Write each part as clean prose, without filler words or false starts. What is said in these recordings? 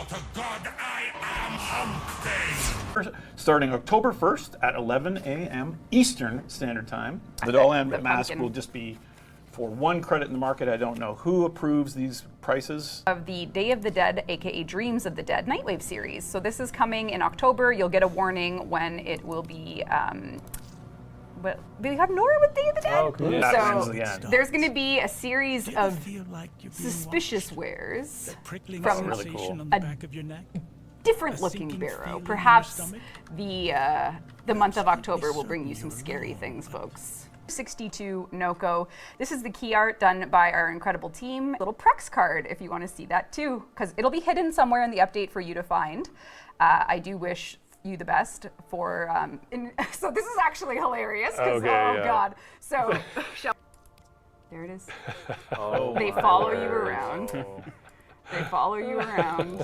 to God, I am Hump Day. Starting October 1st at 11 a.m. Eastern Standard Time. The Dolan mask will just be for 1 credit in the market. I don't know who approves these prices. Of the Day of the Dead, aka Dreams of the Dead Nightwave series. So this is coming in October. You'll get a warning when it will be. But we have Nora with Day of the Dead. Oh, cool. Yeah, So there's going to be a series of suspicious wares from really cool. different looking barrow. Perhaps the month of October will bring you some scary things, folks. 62 Nokko. This is the key art done by our incredible team. Little Prex card if you want to see that too, because it'll be hidden somewhere in the update for you to find. I do wish you the best for, so this is actually hilarious, because God. So, there it is. They follow you around. They follow you around.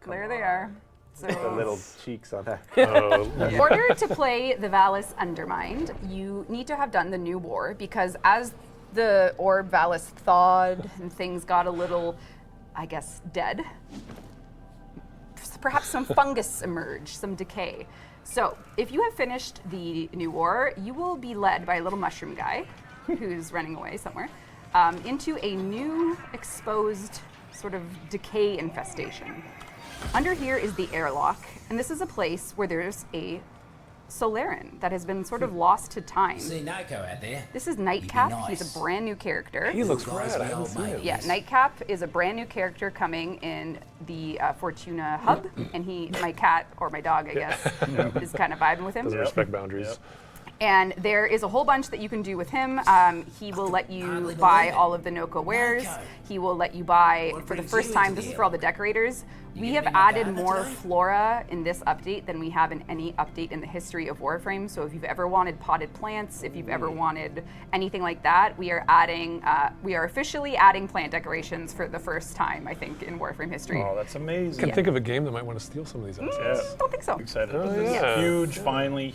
There they are. So, The little cheeks on that. in order to play the Vallis Undermind, you need to have done the new war, because as the orb Vallis thawed and things got a little, I guess, dead, perhaps some fungus emerged, some decay. So if you have finished the new war, you will be led by a little mushroom guy who's running away somewhere into a new exposed sort of decay infestation. Under here is the airlock, and this is a place where there's a Solaran that has been sort of lost to time. See Nokko out there. This is Nightcap. He's a brand new character. He looks rad. I haven't seen him. Yeah, Nightcap is a brand new character coming in the Fortuna hub, and my cat, or my dog, I guess, is kind of vibing with him. Doesn't respect boundaries. And there is a whole bunch that you can do with him. He will let you buy all of the Nokko wares. He will let you buy, for the first time, this is for all the decorators, we have added more flora in this update than we have in any update in the history of Warframe. So if you've ever wanted potted plants, if you've ever wanted anything like that, we are officially adding plant decorations for the first time, I think, in Warframe history. Oh, that's amazing. I can think of a game that might want to steal some of these assets. Don't think so. Excited. yeah. Huge, finely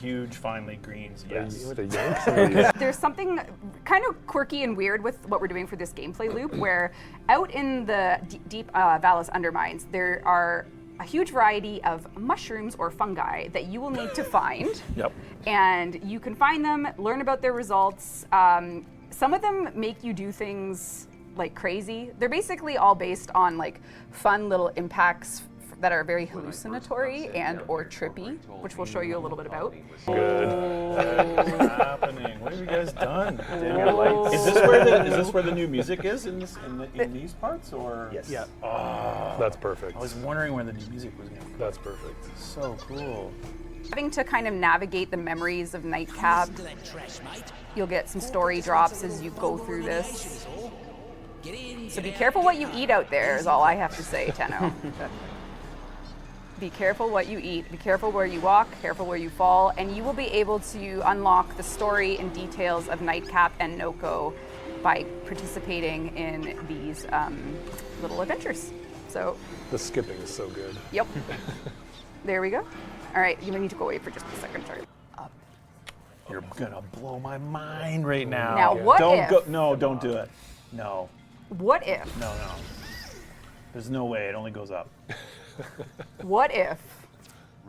greens. Yes. With a yank some of these. There's something kind of quirky and weird with what we're doing for this gameplay loop, where out in the deep Vallis Undermines, there are a huge variety of mushrooms or fungi that you will need to find. Yep. And you can find them, learn about their results. Some of them make you do things like crazy. They're basically all based on like fun little impacts that are very hallucinatory and or trippy, which we'll show you a little bit about. Good. What's happening? What have you guys done? Is this where the new music is in these parts, or? Yes. Yeah. Oh, That's perfect. I was wondering where the new music was going to come. That's perfect. So cool. Having to kind of navigate the memories of Nightcap, you'll get some story drops as you go through this. So be careful what you eat out there is all I have to say, Tenno. Be careful what you eat, be careful where you walk, careful where you fall, and you will be able to unlock the story and details of Nightcap and Nokko by participating in these little adventures. So, The skipping is so good. yep. There we go. All right, you need to go away for just a second, sorry. You're gonna blow my mind right now. Now, what don't if- go? No, don't do it. No, What if, no. There's no way. It only goes up. what if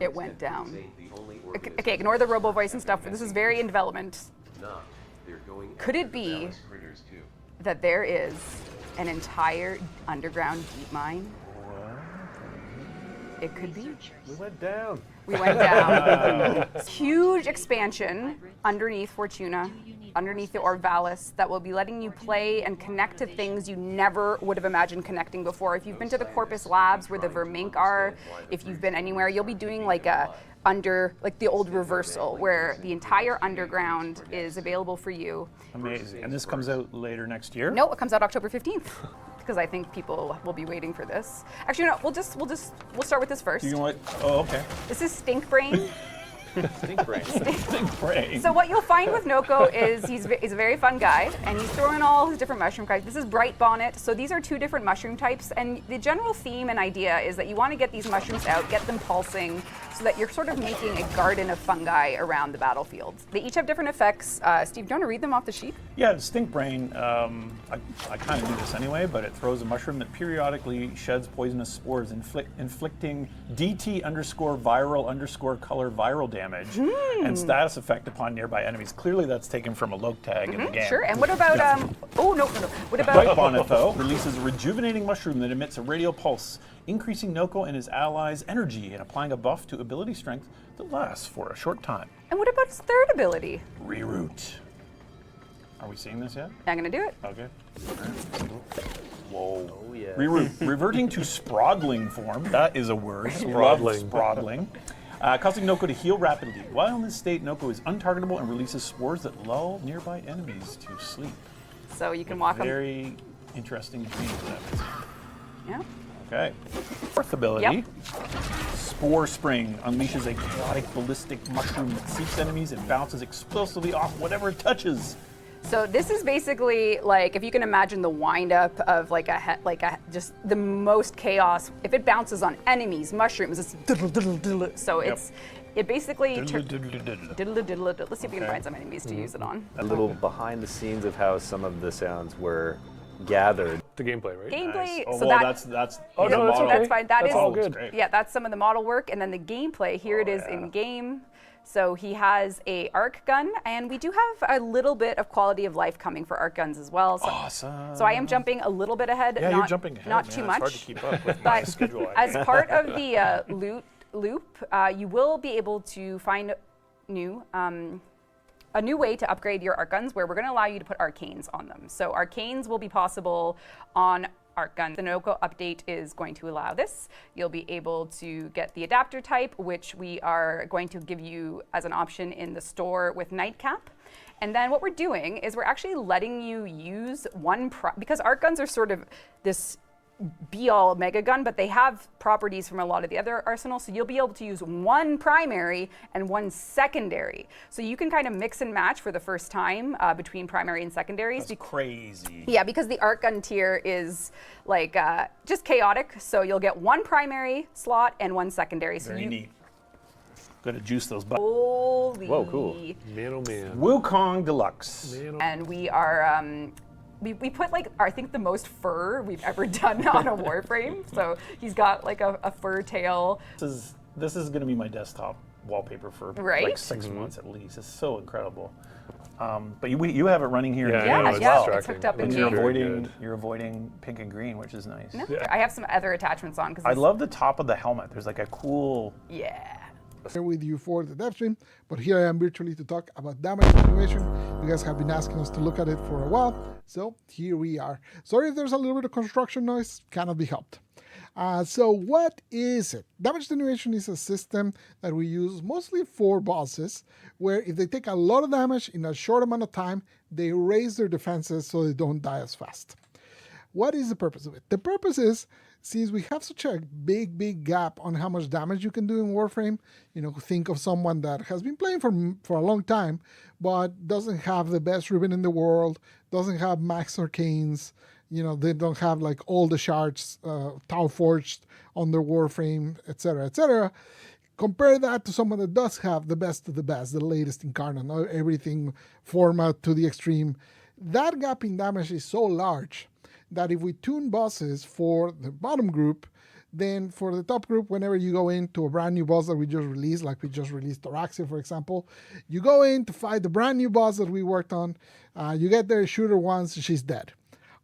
it went down? Okay, ignore the robo voice and stuff. This is very in development. Could it be that there is an entire underground deep mine? It could be. We went down. We went down. Huge expansion underneath Fortuna, underneath the Orb Vallis, that will be letting you play and connect to things you never would have imagined connecting before. If you've been to the Corpus Labs where the Vermink are, if you've been anywhere, you'll be doing like the old reversal where the entire underground is available for you. Amazing. And this comes out later next year? No, it comes out October 15th. Because I think people will be waiting for this. Actually, no. We'll start with this first. You know what? Oh, okay. This is Stink Brain. Stink brain. Stink brain. So what you'll find with Nokko is he's a very fun guy, and he's throwing all his different mushroom types. This is bright bonnet, so these are two different mushroom types, and the general theme and idea is that you want to get these mushrooms out, get them pulsing, so that you're sort of making a garden of fungi around the battlefield. They each have different effects. Steve, do you want to read them off the sheet? Yeah, the stink brain, I kind of knew this anyway, but it throws a mushroom that periodically sheds poisonous spores, inflicting DT_viral_color viral damage and status effect upon nearby enemies. Clearly that's taken from a Loke tag in the game. Sure, and what about, oh, no. What about... Bright Bonnet, though, releases a rejuvenating mushroom that emits a radial pulse, increasing Nokko and his allies' energy and applying a buff to ability strength that lasts for a short time. And what about his third ability? Reroute. Are we seeing this yet? I'm gonna do it. Okay. Whoa. Oh, yeah. Reroute. Reverting to sprawdling form. That is a word. Sprawdling. Sprawdling. Causing Nokko to heal rapidly. While in this state, Nokko is untargetable and releases spores that lull nearby enemies to sleep. So you can walk him. Very interesting dreams that is. Yeah. Okay. Fourth ability. Spore Spring unleashes a chaotic ballistic mushroom that seeks enemies and bounces explosively off whatever it touches. So this is basically like, if you can imagine the wind-up of just the most chaos. If it bounces on enemies, mushrooms, it's so it basically let's see if we can find some enemies to use it on. A little behind the scenes of how some of the sounds were gathered. The gameplay, right? Gameplay. Oh, So well, that's that's Oh, no, that's okay. that's fine. That That's is all good. Great. Yeah, that's some of the model work, and then the gameplay. Here it is in game. So he has a arc gun, and we do have a little bit of quality of life coming for arc guns as well. So, Awesome. so I am jumping a little bit ahead. Yeah, not, you're jumping ahead. Not man. too It's much. hard to keep up with my But schedule. as part of the loop, you will be able to find a new way to upgrade your arc guns, where we're going to allow you to put arcanes on them. So arcanes will be possible on arc guns. The Nokko update is going to allow this. You'll be able to get the adapter type, which we are going to give you as an option in the store with Nightcap. And then what we're doing is we're actually letting you use because arc guns are sort of this be-all mega gun, but they have properties from a lot of the other arsenals, so you'll be able to use one primary and one secondary. So you can kind of mix and match for the first time between primary and secondaries. That's crazy. Yeah, because the arc gun tier is like just chaotic, so you'll get one primary slot and one secondary. So Very neat. Gotta juice those buttons. Holy. Whoa, cool. Man, oh man. Wukong Deluxe. Man, oh And we are we put like I think the most fur we've ever done on a Warframe. So he's got like a fur tail. This is gonna be my desktop wallpaper for Right? like 6 months at least. It's so incredible. But you have it running here. Yeah, in I know, game it's as well. it's hooked up in It's game. very You're avoiding pink and green, which is nice. No, I have some other attachments on because I love the top of the helmet. There's like a cool. yeah. Here with you for the Devstream, but here I am virtually to talk about damage attenuation. You guys have been asking us to look at it for a while, so here we are. Sorry if there's a little bit of construction noise, cannot be helped. So what is it? Damage attenuation is a system that we use mostly for bosses, where if they take a lot of damage in a short amount of time, they raise their defenses so they don't die as fast. What is the purpose of it? The purpose is, since we have such a big gap on how much damage you can do in Warframe, think of someone that has been playing for a long time, but doesn't have the best ribbon in the world, doesn't have max arcanes, they don't have like all the shards Tau forged on their Warframe, etc., etc. Compare that to someone that does have the best of the best, the latest incarnate, everything format to the extreme. That gap in damage is so large that if we tune bosses for the bottom group, then for the top group, whenever you go into a brand new boss that we just released, like we just released Thoraxia, for example, you go in to fight the brand new boss that we worked on, you get there, shoot her once, she's dead.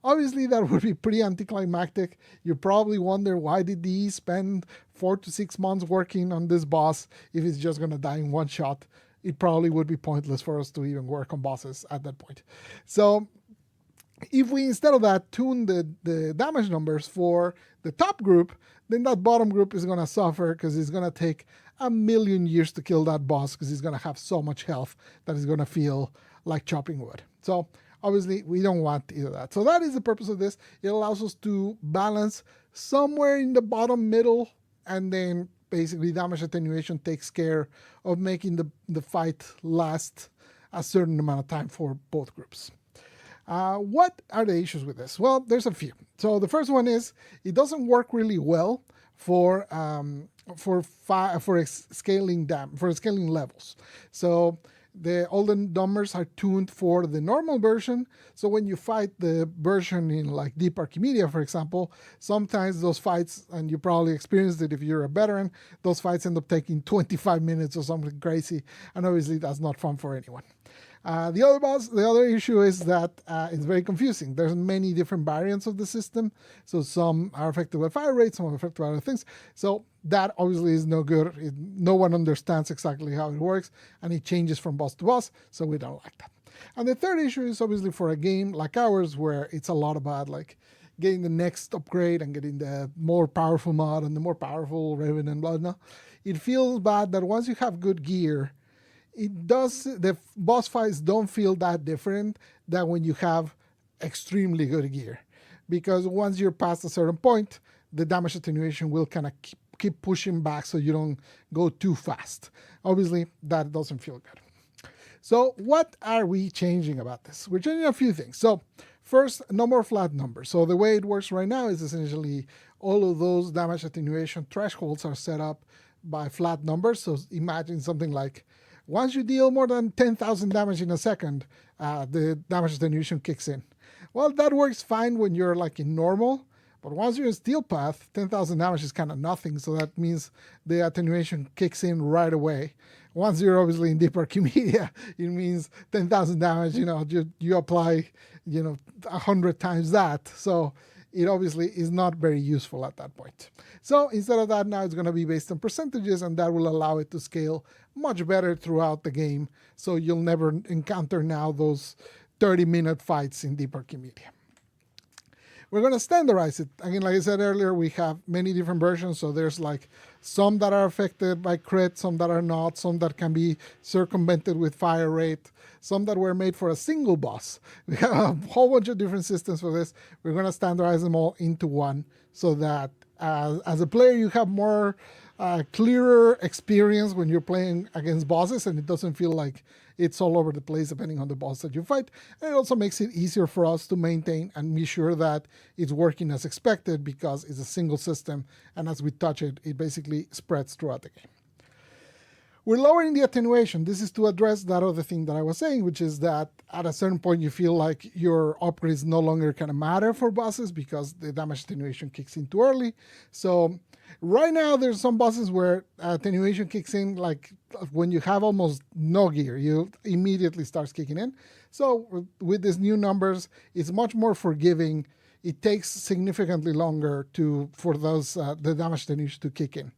Obviously, that would be pretty anticlimactic. You probably wonder, why did he spend 4 to 6 months working on this boss if he's just going to die in one shot? It probably would be pointless for us to even work on bosses at that point. So if we, instead of that, tune the damage numbers for the top group, then that bottom group is going to suffer because it's going to take 1,000,000 years to kill that boss because he's going to have so much health that he's going to feel like chopping wood. So obviously, we don't want either of that. So that is the purpose of this. It allows us to balance somewhere in the bottom middle and then basically damage attenuation takes care of making the fight last a certain amount of time for both groups. What are the issues with this? Well, there's a few. So the first one is it doesn't work really well for scaling levels. So all the numbers are tuned for the normal version. So when you fight the version in like Deep Archimedia, for example, sometimes those fights, and you probably experienced it if you're a veteran, those fights end up taking 25 minutes or something crazy. And obviously that's not fun for anyone. The other issue is that it's very confusing. There's many different variants of the system. So some are affected by fire rate, some are affected by other things. So that obviously is no good. No one understands exactly how it works, and it changes from boss to boss, so we don't like that. And the third issue is obviously for a game like ours, where it's a lot about like getting the next upgrade and getting the more powerful mod and the more powerful Raven and blah. It feels bad that once you have good gear, the boss fights don't feel that different than when you have extremely good gear, because once you're past a certain point, the damage attenuation will kind of keep pushing back so you don't go too fast. Obviously, that doesn't feel good. So what are we changing about this? We're changing a few things. So first, no more flat numbers. So the way it works right now is essentially all of those damage attenuation thresholds are set up by flat numbers. So imagine something like once you deal more than 10,000 damage in a second, the damage attenuation kicks in. Well, that works fine when you're like in normal, but once you're in Steel Path, 10,000 damage is kind of nothing, so that means the attenuation kicks in right away. Once you're obviously in Deep Archimedia, it means 10,000 damage, you apply, 100 times that. So it obviously is not very useful at that point. So instead of that, now it's going to be based on percentages, and that will allow it to scale much better throughout the game. So you'll never encounter now those 30-minute fights in Deep Archimedia. We're going to standardize it. Again, like I said earlier, we have many different versions. So there's like some that are affected by crit, some that are not, some that can be circumvented with fire rate, some that were made for a single boss. We have a whole bunch of different systems for this. We're going to standardize them all into one so that as a player, you have more clearer experience when you're playing against bosses, and it doesn't feel like it's all over the place depending on the boss that you fight. And it also makes it easier for us to maintain and be sure that it's working as expected, because it's a single system, and as we touch it, it basically spreads throughout the game. We're lowering the attenuation. This is to address that other thing that I was saying, which is that at a certain point you feel like your upgrades no longer kind of matter for bosses because the damage attenuation kicks in too early. So right now there's some bosses where attenuation kicks in like when you have almost no gear, you immediately starts kicking in. So with these new numbers, it's much more forgiving. It takes significantly longer for those the damage attenuation to kick in.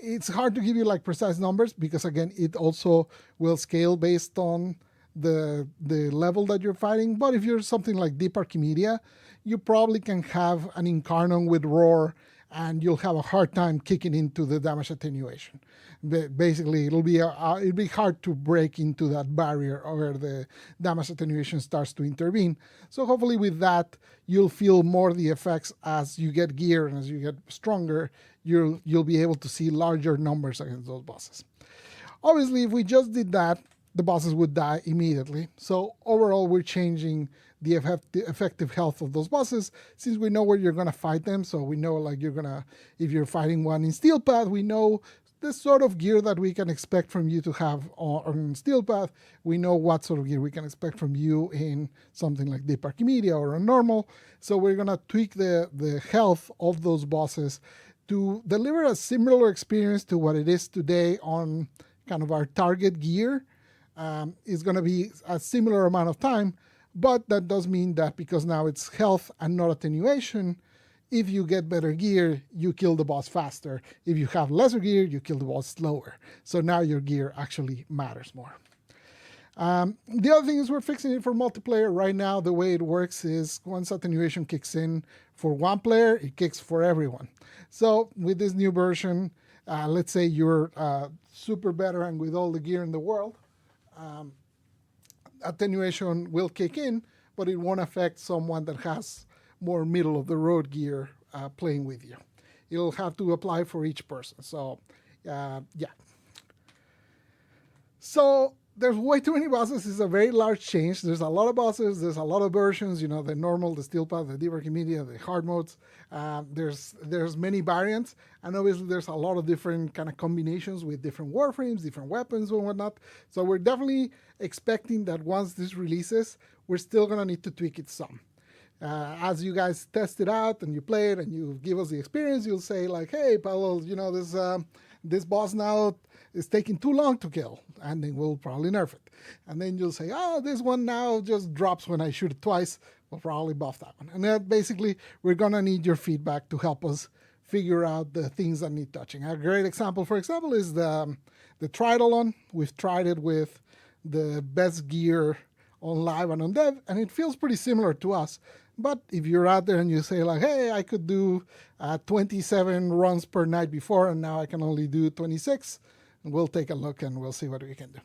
It's hard to give you like precise numbers because again, it also will scale based on the level that you're fighting. But if you're something like Deep Archimedia, you probably can have an Incarnon with Roar and you'll have a hard time kicking into the damage attenuation. Basically, it'll be hard to break into that barrier where the damage attenuation starts to intervene. So hopefully with that, you'll feel more the effects as you get gear and as you get stronger. You'll be able to see larger numbers against those bosses. Obviously, if we just did that, the bosses would die immediately. So overall, we're changing the effective health of those bosses since we know where you're going to fight them. So we know like if you're fighting one in Steel Path, we know the sort of gear that we can expect from you to have on Steel Path. We know what sort of gear we can expect from you in something like Deep Archimedia or a normal. So we're going to tweak the health of those bosses to deliver a similar experience to what it is today on kind of our target gear. Is going to be a similar amount of time, but that does mean that because now it's health and not attenuation, if you get better gear, you kill the boss faster. If you have lesser gear, you kill the boss slower. So now your gear actually matters more. The other thing is we're fixing it for multiplayer. Right now, the way it works is once attenuation kicks in for one player, it kicks for everyone. So with this new version, let's say you're super veteran with all the gear in the world, attenuation will kick in, but it won't affect someone that has more middle of the road gear playing with you. It'll have to apply for each person. So Yeah. So there's way too many bosses. It's a very large change. There's a lot of bosses. There's a lot of versions. You know, the normal, the steel path, the deeper media, the hard modes. There's many variants, and obviously there's a lot of different kind of combinations with different warframes, different weapons, and whatnot. So we're definitely expecting that once this releases, we're still gonna need to tweak it some. As you guys test it out and you play it and you give us the experience, you'll say like, hey, Pablo, you know, this boss now is taking too long to kill, and then we'll probably nerf it. And then you'll say, oh, this one now just drops when I shoot it twice. We'll probably buff that one. And then basically, we're gonna need your feedback to help us figure out the things that need touching. A great example, for example, is the Tridolon. We've tried it with the best gear on live and on dev, and it feels pretty similar to us. But if you're out there and you say like, hey, I could do 27 runs per night before, and now I can only do 26, we'll take a look and we'll see what we can do.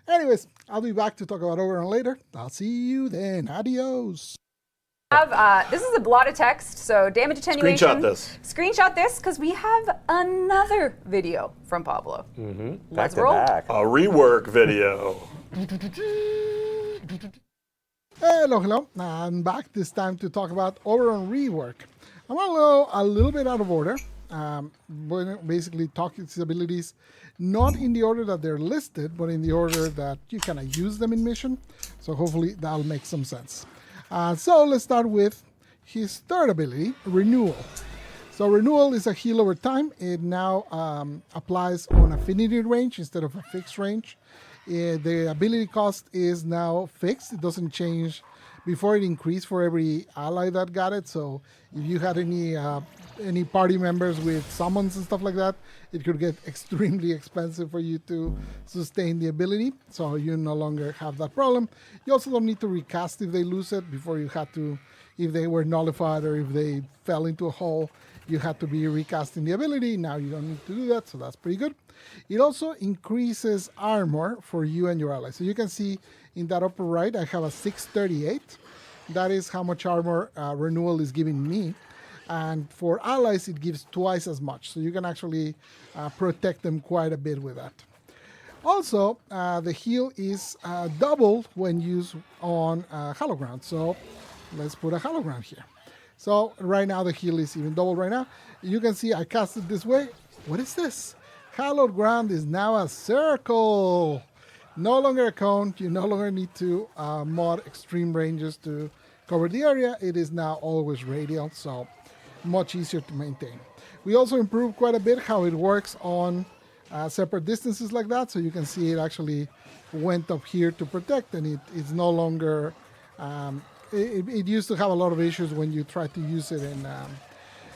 Anyways, I'll be back to talk about Oberon later. I'll see you then. Adios. This is a lot of text, so damage attenuation. Screenshot this, because we have another video from Pablo. Let's roll. Back. A rework video. Hello. I'm back this time to talk about Oberon Rework. I'm going to go a little bit out of order. Basically talk its abilities not in the order that they're listed, but in the order that you kind of use them in mission. So hopefully that'll make some sense. So let's start with his third ability, Renewal. So Renewal is a heal over time. It now applies on affinity range instead of a fixed range. The ability cost is now fixed. It doesn't change. Before it increased for every ally that got it. So if you had any party members with summons and stuff like that, it could get extremely expensive for you to sustain the ability. So you no longer have that problem. You also don't need to recast if they lose it. Before you had to, if they were nullified or if they fell into a hole, you had to be recasting the ability. Now you don't need to do that, so that's pretty good. It also increases armor for you and your allies. So you can see in that upper right, I have a 638. That is how much armor Renewal is giving me. And for allies, it gives twice as much. So you can actually protect them quite a bit with that. Also, the heal is doubled when used on Hallowed Ground. So let's put a Hallowed Ground here. So right now the heal is even doubled right now. You can see I cast it this way. What is this? Hallowed Ground is now a circle. No longer a cone. You no longer need to mod extreme ranges to cover the area. It is now always radial, so much easier to maintain. We also improved quite a bit how it works on separate distances like that. So you can see it actually went up here to protect, and it's no longer... It used to have a lot of issues when you try to use it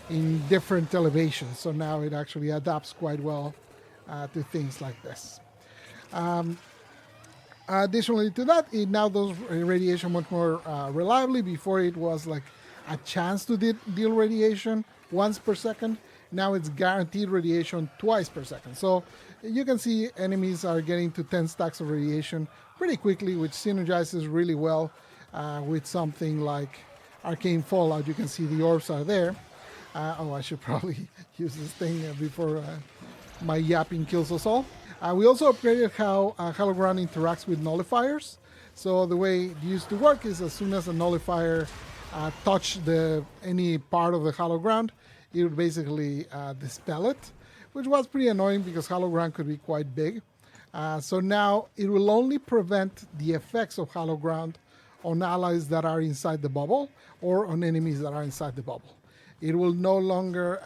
in different elevations. So now it actually adapts quite well to things like this. Additionally to that, it now does radiation much more reliably. Before it was like a chance to deal radiation once per second. Now it's guaranteed radiation twice per second. So you can see enemies are getting to 10 stacks of radiation pretty quickly, which synergizes really well with something like Arcane Fallout. You can see the orbs are there. I should probably use this thing before my yapping kills us all. We also upgraded how Hallowed Ground interacts with nullifiers. So the way it used to work is as soon as a nullifier touched any part of the Hallowed Ground, it would basically dispel it, which was pretty annoying because Hallowed Ground could be quite big. So now it will only prevent the effects of Hallowed Ground on allies that are inside the bubble or on enemies that are inside the bubble. It will no longer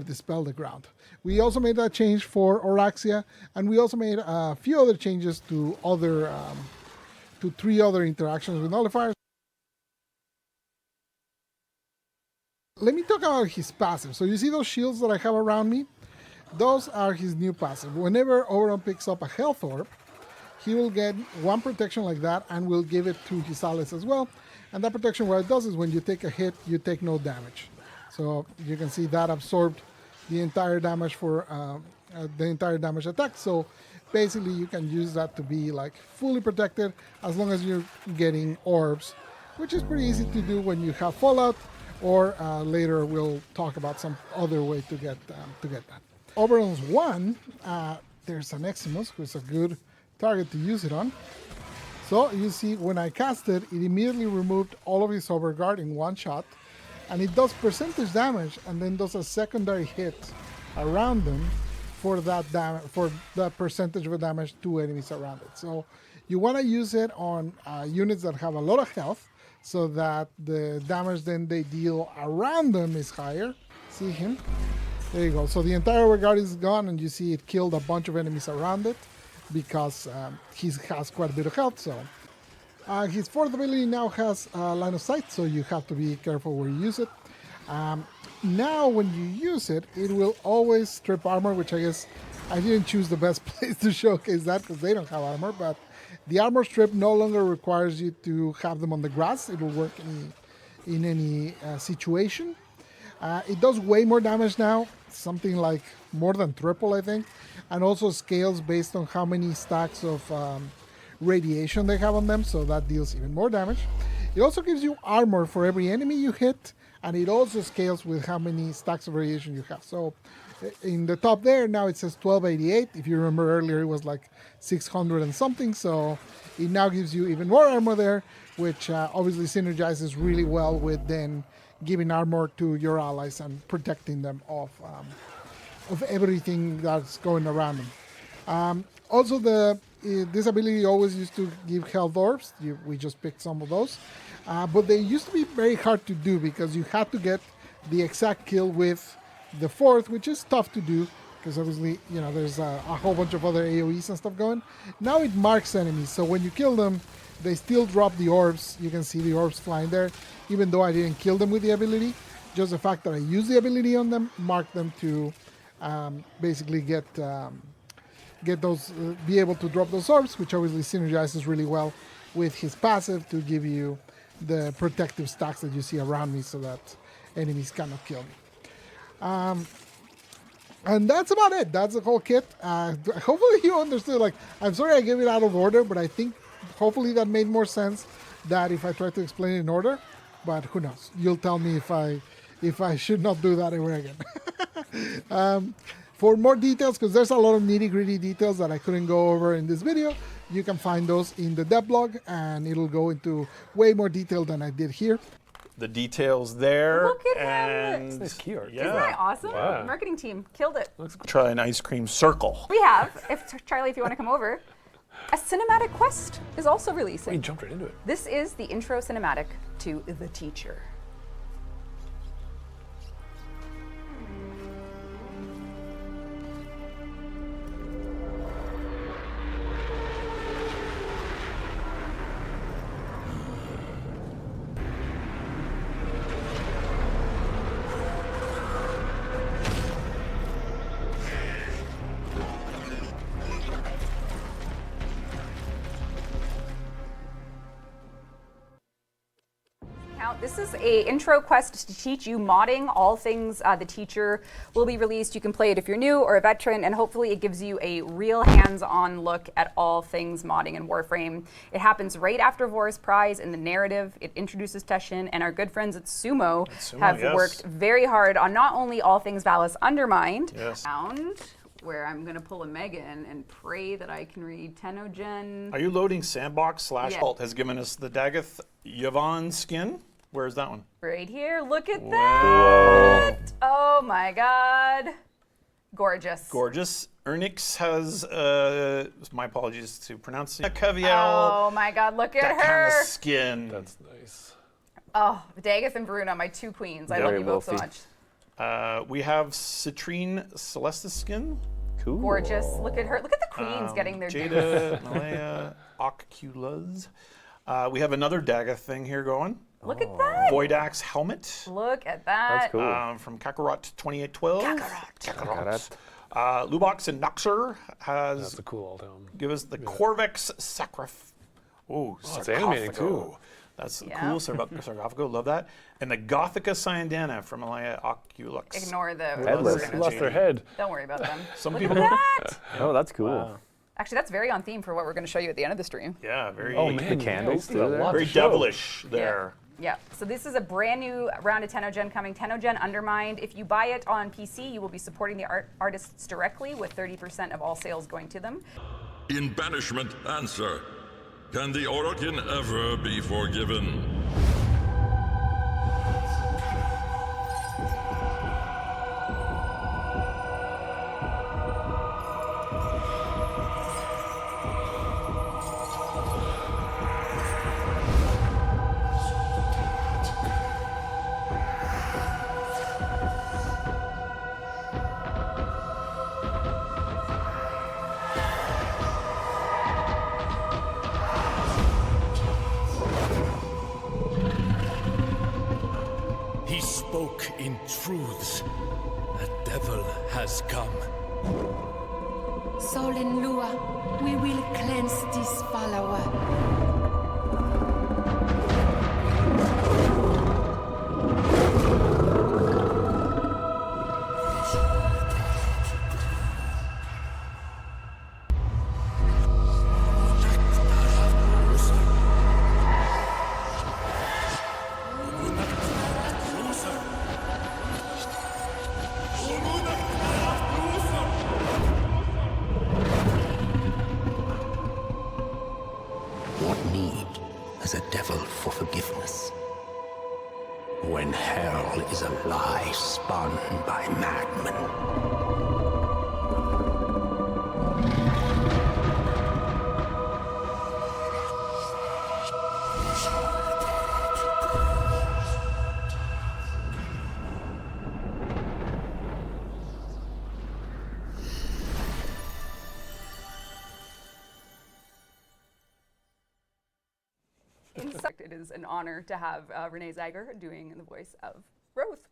dispel the ground. We also made that change for Oraxia, and we also made a few other changes to three other interactions with nullifiers. Let me talk about his passive. So you see those shields that I have around me? Those are his new passive. Whenever Oberon picks up a health orb, he will get one protection like that and will give it to his allies as well. And that protection, what it does is when you take a hit, you take no damage. So you can see that absorbed the entire damage for the entire damage attack. So basically you can use that to be like fully protected as long as you're getting orbs, which is pretty easy to do when you have Fallout, or later we'll talk about some other way to get that. Oberon's 1, there's an Eximus, who's a good target to use it on. So you see, when I cast it, it immediately removed all of his overguard in one shot, and it does percentage damage, and then does a secondary hit around them for that for that percentage of damage to enemies around it. So you want to use it on units that have a lot of health, so that the damage then they deal around them is higher. See him? There you go. So the entire overguard is gone, and you see it killed a bunch of enemies around it, because he has quite a bit of health. So his fourth ability now has line of sight, so you have to be careful where you use it. Now when you use it, it will always strip armor, which I guess I didn't choose the best place to showcase that because they don't have armor, but the armor strip no longer requires you to have them on the grass. It will work in any situation. It does way more damage now, something like more than triple, I think, and also scales based on how many stacks of radiation they have on them, so that deals even more damage. It also gives you armor for every enemy you hit, and it also scales with how many stacks of radiation you have. So in the top there, now it says 1288. If you remember earlier, it was like 600 and something, so it now gives you even more armor there, which obviously synergizes really well with then giving armor to your allies and protecting them of everything that's going around them. Also, this ability always used to give health orbs. We just picked some of those. But they used to be very hard to do because you had to get the exact kill with the fourth, which is tough to do because obviously, you know, there's a whole bunch of other AoEs and stuff going. Now it marks enemies, so when you kill them, they still drop the orbs. You can see the orbs flying there, even though I didn't kill them with the ability. Just the fact that I used the ability on them marked them to basically get those, be able to drop those orbs, which obviously synergizes really well with his passive to give you the protective stacks that you see around me so that enemies cannot kill me. And that's about it. That's the whole kit. Hopefully you understood. Like, I'm sorry I gave it out of order, but I think hopefully that made more sense than if I tried to explain it in order. But who knows? You'll tell me if I should not do that ever again. For more details, because there's a lot of nitty-gritty details that I couldn't go over in this video, you can find those in the dev blog, and it'll go into way more detail than I did here. The details there. Look at him. and Nice key art. yeah. Isn't that awesome? Wow. Marketing team killed it. Try an ice cream circle. We have, Charlie, if you want to come over, a cinematic quest is also We releasing. jumped right into it. This is the intro cinematic to The Teacher. This is a intro quest to teach you modding. All things The Teacher will be released. You can play it if you're new or a veteran, and hopefully it gives you a real hands-on look at all things modding in Warframe. It happens right after Vor's Prize in the narrative. It introduces Teshin, and our good friends at Sumo, have yes. worked very hard on not only all things Vallis Undermind, Yes. where I'm going to pull a Megan and pray that I can read Tennogen. Are you loading Sandbox / Yeah. Alt has given us the Dagoth Yvonne skin? Where's that one? Right here, look at that! Oh my god. Gorgeous. Gorgeous. Ernix has, my apologies to pronounce it, Caviel. Oh my god, look at that kind her! of skin. That's nice. Oh, Dagoth and Bruna, my two queens. I love Very you both so wolfy. much. We have Citrine Celestis skin. Cool. Gorgeous. Look at her. Look at the queens getting their dues. Jada, Malaya, Occulus. We have another Dagoth thing here going. Look at that. Voidax helmet. Look at that. That's cool. From Kakarot 2812. Kakarot. Lubox and Noxer has That's a cool old home. give us the Corvex Sacrif. Oh, it's animated too. That's Yeah. cool. Sarcophago, love that. And the Gothica Cyandana from Malaya Oculux. Ignore the Headless. roses. Who lost their head? Don't worry about them. Some Look people at don't. that. Oh, that's cool. Actually, that's very on theme for what we're going to show you at the end of the stream. Yeah, very, Oh man, candles yeah, we got too a there. lot very to show. devilish there. Yeah, so this is a brand new round of Tennogen coming. Tennogen Undermind. If you buy it on PC, you will be supporting the artists directly with 30% of all sales going to them. In banishment, answer. Can the Orokin ever be forgiven? He spoke in truths. A devil has come. Sol and Lua, we will cleanse this follower. What need has a devil for forgiveness? When hell is a lie spun by madmen. It is an honor to have Renee Zager doing the voice of Roth.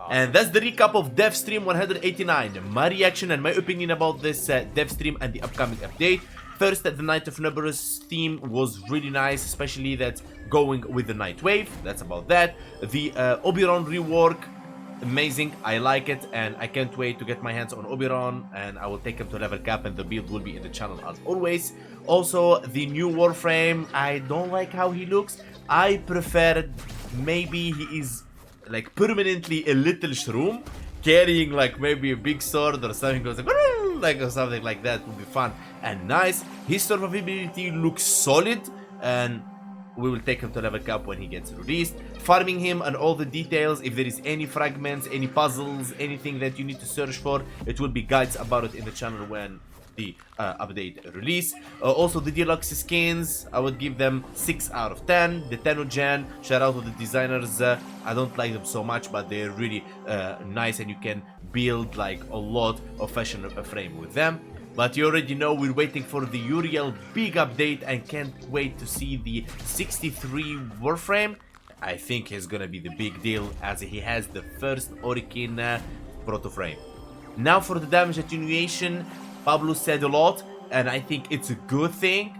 And that's the recap of Devstream 189. My reaction and my opinion about this Devstream and the upcoming update. First, the Night of Naberus theme was really nice, especially that going with the Night Wave. That's about that. The Oberon Rework, amazing. I like it, and I can't wait to get my hands on Oberon, and I will take him to level cap, and the build will be in the channel as always. Also, the new Warframe, I don't like how he looks. I prefer maybe he is like permanently a little shroom, carrying like maybe a big sword or something, goes like or something like that would be fun and nice. His survivability looks solid, and we will take him to level cap when he gets released. Farming him and all the details, if there is any fragments, any puzzles, anything that you need to search for, it will be guides about it in the channel when the update release. Also the deluxe skins, I would give them 6 out of 10. The Tennogen, shout out to the designers. I don't like them so much, but they're really nice, and you can build like a lot of fashion frame with them. But you already know we're waiting for the Uriel big update, and can't wait to see the 63 Warframe. I think he's gonna be the big deal, as he has the first Orokin proto frame. Now for the damage attenuation, Pablo said a lot, and I think it's a good thing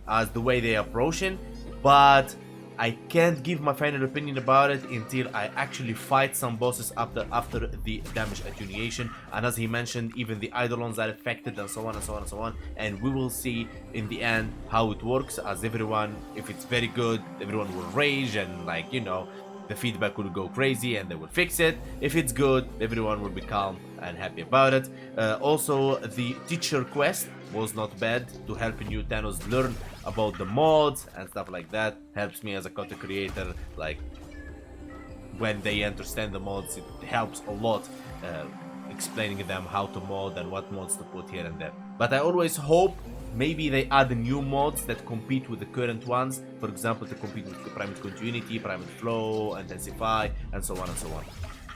as the way they approach it, but I can't give my final opinion about it until I actually fight some bosses after the damage attenuation. And as he mentioned, even the Eidolons are affected, and so on and so on and so on. And we will see in the end how it works, as everyone, if it's very good, everyone will rage, and like, you know, the feedback will go crazy and they will fix it. If it's good, everyone will be calm and happy about it. Also, the teacher quest was not bad to help new Thanos learn about the mods and stuff like that. Helps me as a content creator, like when they understand the mods, it helps a lot explaining them how to mod and what mods to put here and there. But I always hope maybe they add new mods that compete with the current ones. For example, to compete with Primate Continuity, Primate Flow, Intensify, and so on and so on.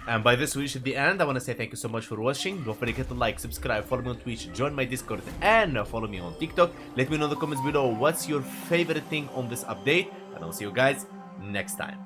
And by this we reach the end. I want to say thank you so much for watching. Don't forget to like, subscribe, follow me on Twitch, join my Discord, and follow me on TikTok. Let me know in the comments below what's your favorite thing on this update, and I'll see you guys next time.